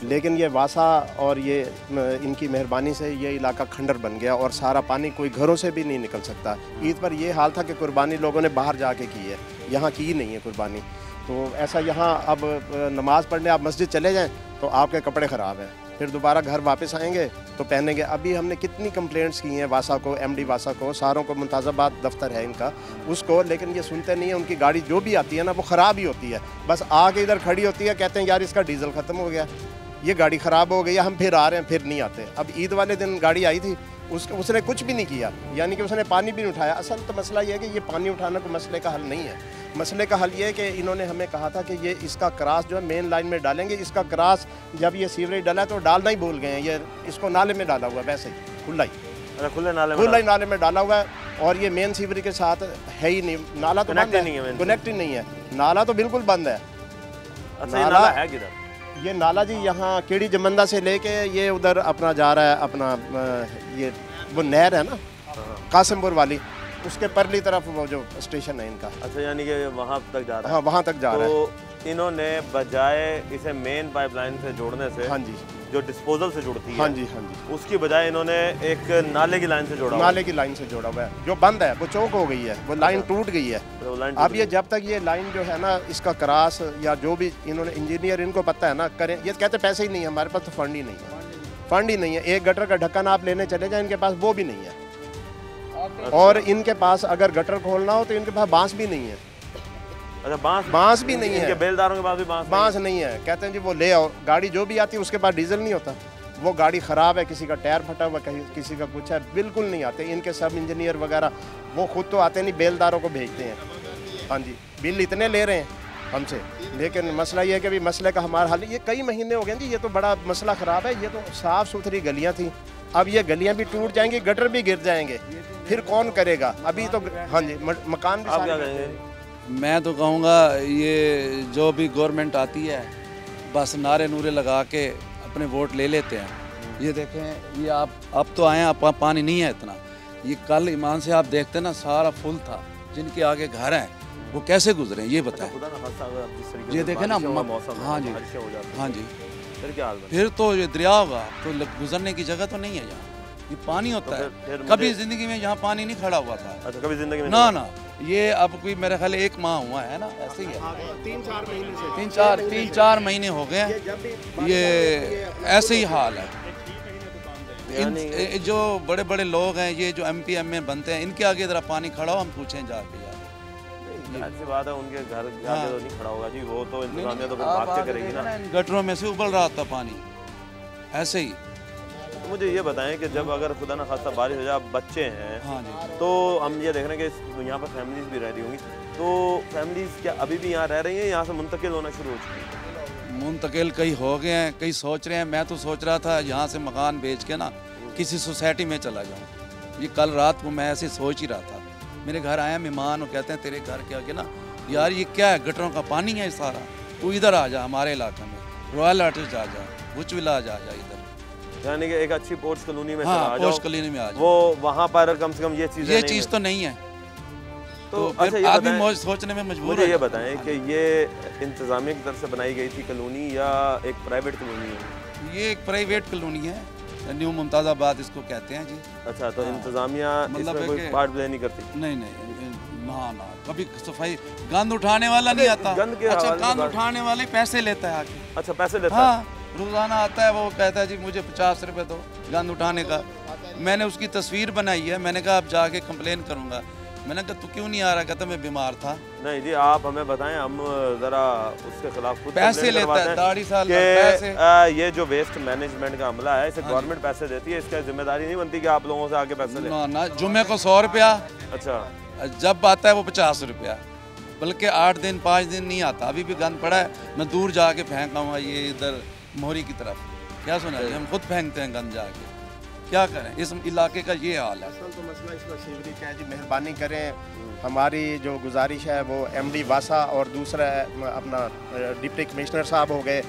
लेकिन ये वासा और ये इनकी मेहरबानी से ये इलाका खंडर बन गया और सारा पानी कोई घरों से भी नहीं निकल सकता। ईद पर ये हाल था कि कुर्बानी लोगों ने बाहर जाके की है, यहाँ की नहीं है कुर्बानी। तो ऐसा यहाँ अब नमाज़ पढ़ने आप मस्जिद चले जाएँ तो आपके कपड़े ख़राब हैं, फिर दोबारा घर वापस आएंगे तो पहनेंगे। अभी हमने कितनी कंप्लेंट्स की हैं वासा को, MD वासा को, सारों को, मुमताज़ाबाद दफ्तर है इनका उसको, लेकिन ये सुनते नहीं है। उनकी गाड़ी जो भी आती है ना वो ख़राब ही होती है, बस आके इधर खड़ी होती है, कहते हैं यार इसका डीजल ख़त्म हो गया, ये गाड़ी ख़राब हो गई, हम फिर आ रहे हैं, फिर नहीं आते। अब ईद वाले दिन गाड़ी आई थी, उसने कुछ भी नहीं किया, यानी कि उसने पानी भी नहीं उठाया। असल तो मसला ये है कि ये पानी उठाना कोई मसले का हल नहीं है। मसले का हल ये है कि इन्होंने हमें कहा था कि ये इसका क्रॉस जो है मेन लाइन में डालेंगे। इसका क्रॉस जब ये सीवरेज डाला है तो डालना ही भूल गए हैं, ये इसको नाले में डाला हुआ है, वैसे ही खुला ही, खुले नाले में डाला हुआ है। और ये मेन सीवरेज के साथ है ही नहीं, नाला तो कनेक्ट ही नहीं है, नाला तो बिल्कुल बंद है। अच्छा, ये नाला है किधर? ये नाला जी यहाँ केड़ी जमंदा से लेके ये उधर अपना जा रहा है, अपना ये वो नहर है ना कासिमपुर वाली, उसके परली तरफ वो जो स्टेशन है इनका। अच्छा, यानी कि वहाँ तक जा रहा है? हाँ, वहाँ तक जा रहा है। तो इन्होंने बजाय इसे मेन पाइपलाइन से जोड़ने से, हाँ जी, जो डिस्पोजल से जुड़ती है, हाँ जी हाँ जी, उसकी बजाय इन्होंने एक नाले की लाइन से जोड़ा, नाले की लाइन से जोड़ा हुआ है, जो बंद है, वो चौक हो गई है, वो लाइन टूट गई है। अब ये जब तक ये लाइन जो है ना इसका क्रॉस या जो भी इन्होंने इंजीनियर इनको पता है ना करें, ये कहते पैसे ही नहीं है हमारे पास, तो फंड ही नहीं है, फंड ही नहीं है। एक गटर का ढक्कन आप लेने चले जाए इनके पास वो भी नहीं है, और इनके पास अगर गटर खोलना हो तो इनके पास बांस भी नहीं है। अच्छा, बांस भी नहीं है, बेलदारों के पास भी बांस नहीं है। कहते हैं जी वो ले आओ, गाड़ी जो भी आती है उसके पास डीजल नहीं होता, वो गाड़ी ख़राब है, किसी का टायर फटा हुआ, किसी का कुछ है, बिल्कुल नहीं आते। इनके सब इंजीनियर वगैरह वो खुद तो आते नहीं, बेलदारों को भेजते हैं। हाँ जी, बिल इतने ले रहे हैं हमसे, लेकिन मसला ये है कि अभी मसले का हमारा हल, ये कई महीने हो गए जी, ये तो बड़ा मसला ख़राब है। ये तो साफ़ सुथरी गलियाँ थी, अब ये गलियाँ भी टूट जाएंगी, गटर भी गिर जाएंगे, फिर कौन करेगा? अभी तो हाँ जी मकान भी सारे। मैं तो कहूँगा ये जो भी गवर्नमेंट आती है बस नारे नूरे लगा के अपने वोट ले लेते हैं। ये देखें, ये आप अब तो आए हैं, पानी नहीं है इतना, ये कल ईमान से आप देखते ना सारा फुल था, जिनके आगे घर हैं वो कैसे गुजरे ये बताएं। ये देखे ना मौसम, हाँ जी, हाँ जी, फिर क्या हाल? फिर तो ये दरिया होगा, तो गुजरने की जगह तो नहीं है यहाँ, ये पानी होता है। कभी जिंदगी में यहाँ पानी नहीं खड़ा हुआ था। अच्छा, कभी जिंदगी में ना ना, ये अब कोई मेरे ख्याल 1 माह हुआ है ना, ऐसे ही है, 3-4 महीने से 3-4 महीने हो गए हैं, ये ऐसे ही हाल है। जो बड़े बड़े लोग हैं, ये जो MP MA बनते हैं, इनके आगे जरा पानी खड़ा हो, हम पूछें जाके यार। ऐसी बात है, उनके घर जाके तो नहीं खड़ा होगा जी, वो तो इंतजामिया तो भाग के करेगी ना। गटरों में से उबल रहा था पानी ऐसे ही। तो मुझे ये बताएं कि जब अगर खुदा ना खास्ता बारिश हो जाए, बच्चे हैं, हाँ जी, तो हम ये देख रहे हैं कि यहाँ पर फैमिलीज भी रह रही होंगी, तो फैमिलीज क्या अभी भी यहाँ रह रही हैं, यहाँ से मुंतकिल होना शुरू हो चुकी है? मुंतकिल कई हो गए हैं, कई सोच रहे हैं। मैं तो सोच रहा था यहाँ से मकान बेच के ना किसी सोसाइटी में चला जाऊँ। ये कल रात को मैं ऐसे सोच ही रहा था, मेरे घर आया मेहमान, वो कहते हैं तेरे घर के आगे ना यार ये क्या है, गटरों का पानी है सारा, तू इधर आ जा हमारे इलाके में, रॉयल आर्टिस्ट आ जा, बुचविला आ जा इधर, यानी कि एक अच्छी पोर्ट्स कॉलोनी में हाँ, पोर्ट्स कॉलोनी में आ जाओ। वो वहाँ पर कम से कम ये चीज़ तो नहीं है, तो अच्छा आदमी सोचने में मजबूर है। मुझे ये बताएं कि ये इंतजामिया की तरफ से बनाई गई थी कॉलोनी या एक प्राइवेट कॉलोनी है? ये एक प्राइवेट कॉलोनी है, न्यू मुमताज़ाबाद इसको कहते हैं जी। अच्छा, तो इंतजामिया इसमें कोई पार्ट प्ले नहीं करती? नहीं, ना ना, कभी सफाई, गंद उठाने वाला नहीं आता। अच्छा, गंद उठाने वाले पैसे लेता है आके। अच्छा, पैसे लेता है? रोजाना आता है, वो कहता है जी मुझे 50 रुपए दो गंद उठाने का। मैंने उसकी तस्वीर बनाई है, मैंने कहा आप जाके कंप्लेन करूंगा। मैंने कहा तू क्यों नहीं आ रहा? कहता मैं बीमार था। नहीं जी, आप हमें बताएं, हम जरा उसके खिलाफ खुद पैसे लेता है, दाढ़ी साल पैसे। ये जो वेस्ट मैनेजमेंट का अमला है, इसे गवर्नमेंट पैसे देती है, इसका जिम्मेदारी नहीं बनती कि आप लोगों से आके पैसे लें? ना, जुम्मे को 100 रुपया, अच्छा, जब आता है वो 50 रुपया, बल्कि 8 दिन 5 दिन नहीं आता। अभी भी गंद पड़ा है, मैं दूर जाके फेंका हुआ, ये इधर मोहरी की तरफ। क्या सुना है, हम खुद फेंकते हैं गंद जाके, क्या करें, इस इलाके का ये हाल है। तो मसला इसमें सीवरेज का है जी, मेहरबानी करें, हमारी जो गुजारिश है वो MD वासा और दूसरा अपना डिप्टी कमिश्नर साहब हो गए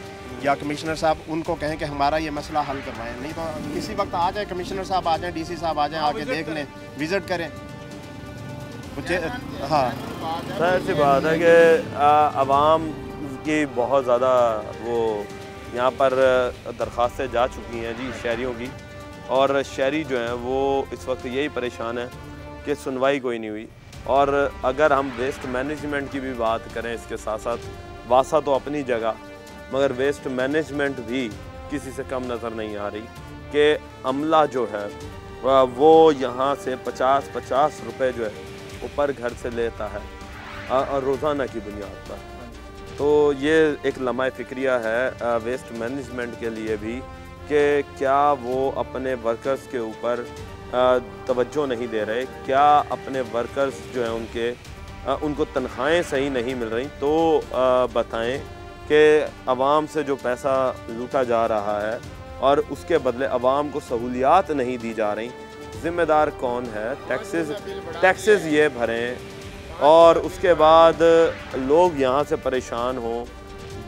या कमिश्नर साहब, उनको कहें कि हमारा ये मसला हल करवाएं। नहीं तो किसी वक्त आ जाए, कमिश्नर साहब आ जाएं, DC साहब आ जाएं, आके देख लें, विज़िट करें। हाँ, जाहिर सी बात है कि आवाम की बहुत ज़्यादा वो यहाँ पर दरख्वास्तें जा चुकी हैं जी शहरियों की, और शहरी जो हैं वो इस वक्त यही परेशान है कि सुनवाई कोई नहीं हुई। और अगर हम वेस्ट मैनेजमेंट की भी बात करें, इसके साथ साथ वासा तो अपनी जगह, मगर वेस्ट मैनेजमेंट भी किसी से कम नज़र नहीं आ रही कि अमला जो है वो यहाँ से 50-50 रुपये जो है ऊपर घर से लेता है रोज़ाना की बुनियाद पर। तो ये एक लम्हा फ़िक्रिया है वेस्ट मैनेजमेंट के लिए भी कि क्या वो अपने वर्कर्स के ऊपर तवज्जो नहीं दे रहे, क्या अपने वर्कर्स जो हैं उनको तनख्वाहें सही नहीं मिल रही। तो बताएं कि आवाम से जो पैसा लूटा जा रहा है और उसके बदले आवाम को सहूलियात नहीं दी जा रही, ज़िम्मेदार कौन है? टैक्सेस ये भरें और उसके बाद लोग यहाँ से परेशान हों,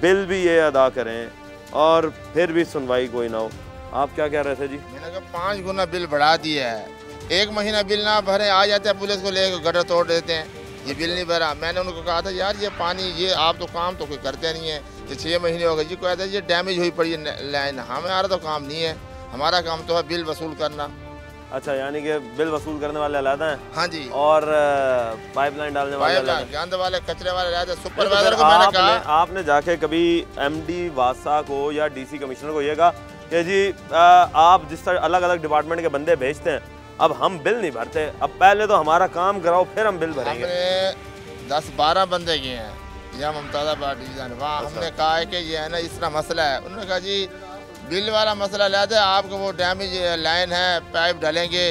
बिल भी ये अदा करें और फिर भी सुनवाई कोई ना हो। आप क्या कह रहे थे जी? मैंने कहा 5 गुना बिल बढ़ा दिया है, 1 महीना बिल ना भरे आ जाते हैं पुलिस को लेकर गटर तोड़ देते हैं, ये बिल नहीं भरा। मैंने उनको कहा था यार ये पानी, ये आप तो काम तो कोई करते नहीं है, ये 6 महीने हो गए जी, कहते हैं ये डैमेज हुई पड़ी है लाइन, हमारा तो काम नहीं है, हमारा काम तो है बिल वसूल करना। अच्छा, यानी कि बिल वसूल करने वाले अलग हैं? हाँ जी। और पाइपलाइन डालने वाले, गंद वाले, कचरे वाले अलग हैं। सुपरवाइजर को मैंने कहा, आपने जाके कभी MD वासा को या DC कमिश्नर को ये कहा कि जी आप जिस तरह अलग अलग डिपार्टमेंट के बंदे भेजते हैं, अब हम बिल नहीं भरते, अब पहले तो हमारा काम कराओ फिर हम बिल भरेंगे? हमने 10-12 बंदे गए हैं या मुमताज़ाबाद डिवीज़न, वहाँ हमने कहा है कि ये है ना इस तरह मसला है। उन्होंने कहा जी बिल वाला मसला लाते हैं, आपको वो डैमेज लाइन है, पाइप डालेंगे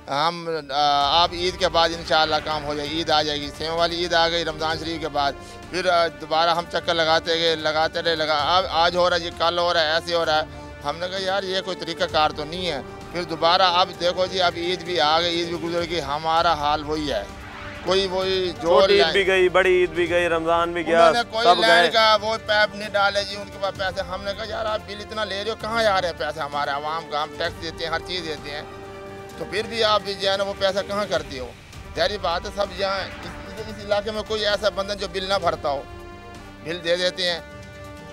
हम, आप ईद के बाद इंशाअल्लाह काम हो जाएगी। ईद आ जाएगी, सेम वाली ईद आ गई रमज़ान शरीफ के बाद, फिर दोबारा हम चक्कर लगाते रहे, अब आज हो रहा है जी, कल हो रहा है, ऐसे हो रहा है। हमने कहा यार ये कोई तरीक़ाकार तो नहीं है। फिर दोबारा अब देखो जी, अब ईद भी आ गई, ईद भी गुजर गई, हमारा हाल वही है, कोई वही जो ईद भी गई, बड़ी ईद भी गई, रमज़ान भी गया, सब लाइन का वो पैप नहीं डाले जी, उनके पास पैसे। हमने कहा यार आप बिल इतना ले रहे हो, कहाँ आ रहे हैं पैसे हमारे? आवाम का हम टैक्स देते हैं, हर चीज़ देते हैं, तो फिर भी आप जो है ना वो पैसा कहाँ करते हो? जारी बात है, सब यहाँ इस इलाके में कोई ऐसा बंदा जो बिल ना भरता हो, बिल दे देते हैं।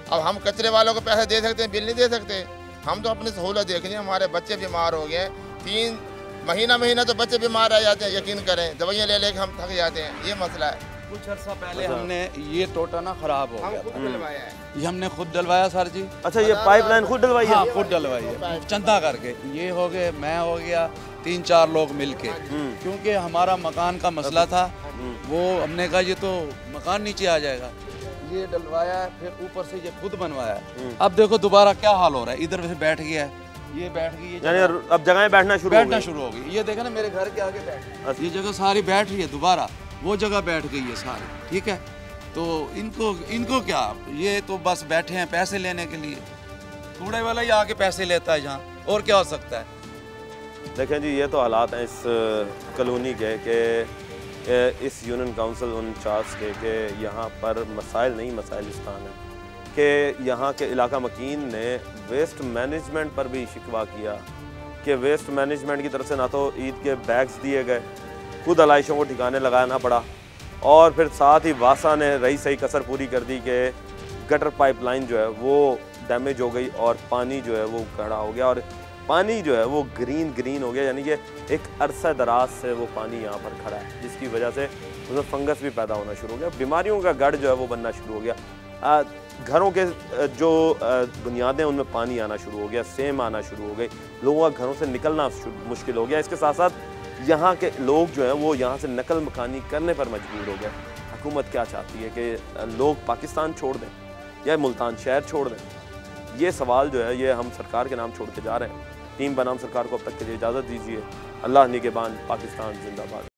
अब हम कचरे वालों को पैसे दे सकते हैं, बिल नहीं दे सकते। हम तो अपनी सहूलत देख रहे हैं, हमारे बच्चे बीमार हो गए, 3 महीना तो बच्चे बीमार रह जाते हैं, यकीन करें, दवाइयाँ ले लेके हम थक जाते हैं, ये मसला है। कुछ अर्सा पहले हमने ये टोटा ना खराब हो गया था, ये हमने खुद डलवाया सर जी। अच्छा, ये पाइपलाइन खुद डलवाई है? हाँ, खुद डलवाई है, चंदा करके। ये हो गए, मैं हो गया, 3-4 लोग मिलके, क्योंकि हमारा मकान का मसला था। वो हमने कहा ये तो मकान नीचे आ जाएगा, ये डलवाया, फिर ऊपर से ये खुद बनवाया। अब देखो दोबारा क्या हाल हो रहा है, इधर से बैठ गया है, ये बैठ गई, यानी अब जगह बैठना शुरू हो गई। ये देखा ना मेरे घर के आगे बैठ, ये जगह सारी बैठ रही है, दोबारा वो जगह बैठ गई है सारी, ठीक है। तो इनको क्या, ये तो बस बैठे हैं पैसे लेने के लिए, कूड़े वाला ही आके पैसे लेता है यहाँ, और क्या हो सकता है। देखें जी, ये तो हालात हैं इस कॉलोनी के कि इस यूनियन काउंसिल 49 के यहाँ पर मसाइल नहीं मसाइलिस्तान है कि यहाँ के इलाका मकीन ने वेस्ट मैनेजमेंट पर भी शिकवा किया कि वेस्ट मैनेजमेंट की तरफ से ना तो ईद के बैग्स दिए गए, खुद आलाइशों को ठिकाने लगाना पड़ा, और फिर साथ ही वासा ने रही सही कसर पूरी कर दी कि गटर पाइपलाइन जो है वो डैमेज हो गई और पानी जो है वो खड़ा हो गया, और पानी जो है वो ग्रीन हो गया, यानी कि एक अरसा दराज से वो पानी यहाँ पर खड़ा है, जिसकी वजह से उसमें फंगस भी पैदा होना शुरू हो गया, बीमारियों का गढ़ जो है वो बनना शुरू हो गया, घरों के जो बुनियादें उनमें पानी आना शुरू हो गया, सेम आना शुरू हो गई, लोगों का घरों से निकलना मुश्किल हो गया। इसके साथ साथ यहाँ के लोग जो हैं वो यहाँ से नकल मकानी करने पर मजबूर हो गए। हुकूमत क्या चाहती है कि लोग पाकिस्तान छोड़ दें या मुल्तान शहर छोड़ दें? ये सवाल जो है ये हम सरकार के नाम छोड़ के जा रहे हैं। टीम बनाम सरकार को अब तक के लिए इजाज़त दीजिए। अल्लाह निगहबान, पाकिस्तान जिंदाबाद।